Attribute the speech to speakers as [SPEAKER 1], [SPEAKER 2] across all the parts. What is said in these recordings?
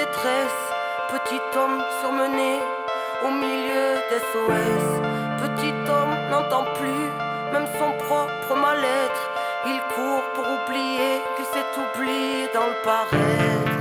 [SPEAKER 1] détresse, petit homme surmené au milieu des SOS. Petit homme n'entend plus même son propre mal-être. Il court pour oublier qu'il s'est oublié dans le paraître.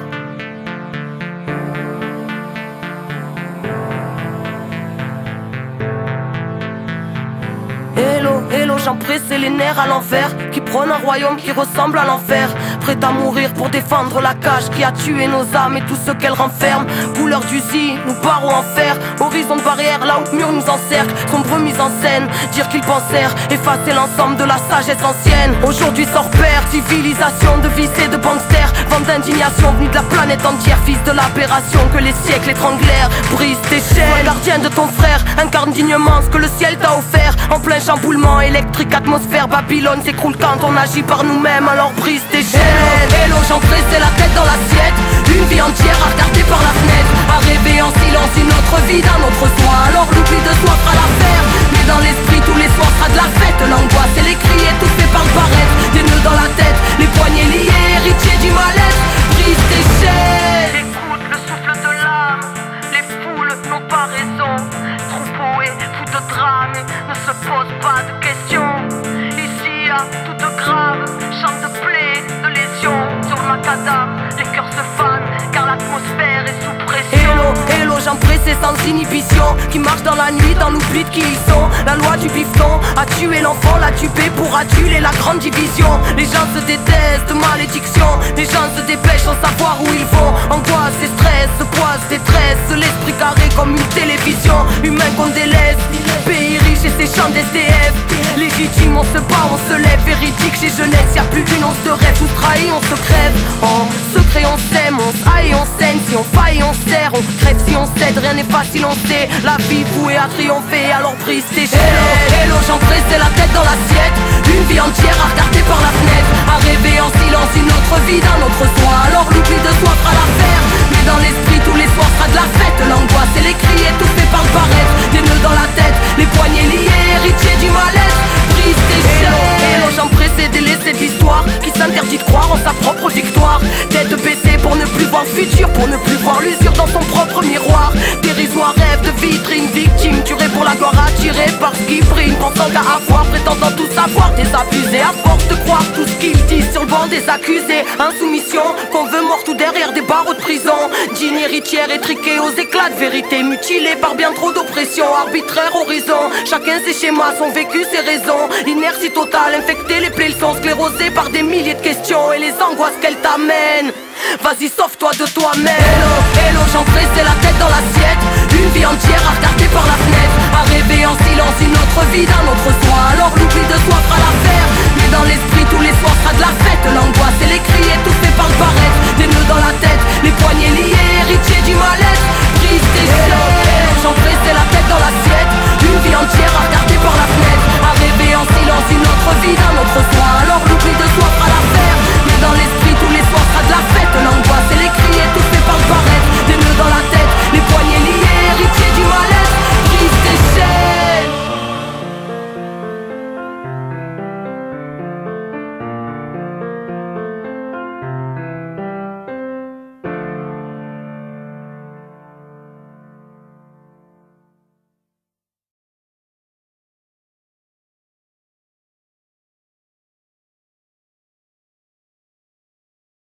[SPEAKER 1] Hello, hello, j'en pressé les nerfs à l'envers, qui prône un royaume qui ressemble à l'enfer. Prêt à mourir pour défendre la cage qui a tué nos âmes et tout ce qu'elle renferme. Couleur d'usine, nous barreaux en fer, horizon de barrière là où le mur nous encercle. Sombre mise en scène, dire qu'ils pensèrent effacer l'ensemble de la sagesse ancienne. Aujourd'hui sort père, civilisation de vices et de banksters. Vente d'indignation venue de la planète entière, fils de l'aberration que les siècles étranglèrent. Brise tes chaînes, gardien de ton frère, incarne dignement ce que le ciel t'a offert. En plein chamboulement électrique, atmosphère, Babylone s'écroule quand on agit par nous-mêmes, alors brise tes chaînes. Hello, j'en pressé la tête dans l'assiette, une vie entière à regarder par la fenêtre, à rêver en silence une autre vie d'un autre soi. Alors l'oubli de soi fera l'affaire, mais dans l'esprit tous les soirs sera de la fête. L'angoisse et les cris étouffés par le paraître, des nœuds dans la tête, les poignets liés, héritiers du mal-être. Brise tes chaînes. Écoute le souffle de l'âme, les foules n'ont pas raison. Troupeau et fou de drame ne se pose pas de questions. Ici à toute grave, chante de plaies, de lésions. Sur le macadam, les cœurs se fanent car l'atmosphère est sous pression. Hello, hello, j'en pressé sans inhibition, qui marche dans la nuit dans l'oubli de qui ils sont. La loi du bifton a tué l'enfant, l'a tué pour aduler la grande division. Les gens se détestent de malédiction, les gens se dépêchent sans savoir où ils vont. Angoisse et stress, poisse, détresse, l'esprit carré comme une télévision. Humain qu'on délaisse, pays riche et ses champs d'SDF. Légitime, on se bat, on se lève, véridique chez jeunesse, y'a plus d'une once de rêve. On se trahit, on se crève, en secret on s'aime, on se haït, on saigne. Si on faille, on serre, on crève si on cède. Rien n'est facile, on sait, la vie vouée à triompher. Alors brise tes chaînes. Hello, j'en pressé la tête dans l'assiette, une vie entière à regarder par la fenêtre, à rêver en silence une autre vie d'un autre soi. Alors l'oubli de soi fera l'affaire, mais dans l'esprit tous les soirs sera de la fête. L'angoisse et les cris étouffés par le paraître, des nœuds dans la tête, les poignets liés, héritiers du mal-être. Brise tes chaînes. Hello, j'en pressé délaissé de l'histoire qui s'interdit de croire en sa propre victoire. Tête baissée pour ne plus voir le futur, pour ne plus voir l'usure dans son propre miroir. Dérisoire rêve de vitrine, victime tuée pour la gloire, attirée par ce qui brille, pensant qu'à avoir, prétendant tout savoir, désabusé à force de croire tout ce qu'ils disent sur le banc des accusés. Insoumission, qu'on veut mort tout derrière des barreaux de prison. Digne héritière étriquée aux éclats de vérité, mutilée par bien trop d'oppression, arbitraire horizon. Chacun ses schémas, son vécu, ses raisons. Inertie totale, infectée, les plaies sont sclérosées par des milliers de questions et les angoisses qu'elles t'amènent. Vas-y, sauve-toi de toi-même. Hello, hello, j'en pressé la tête dans l'assiette, une vie entière à regarder par la fenêtre, à rêver en silence une autre vie d'un autre soi. Alors l'oubli de soi fera l'affaire, mais dans l'esprit tous les soirs sera de la fête. L'angoisse et les cris étouffés par le paraître, des nœuds dans la tête, les poignets liés.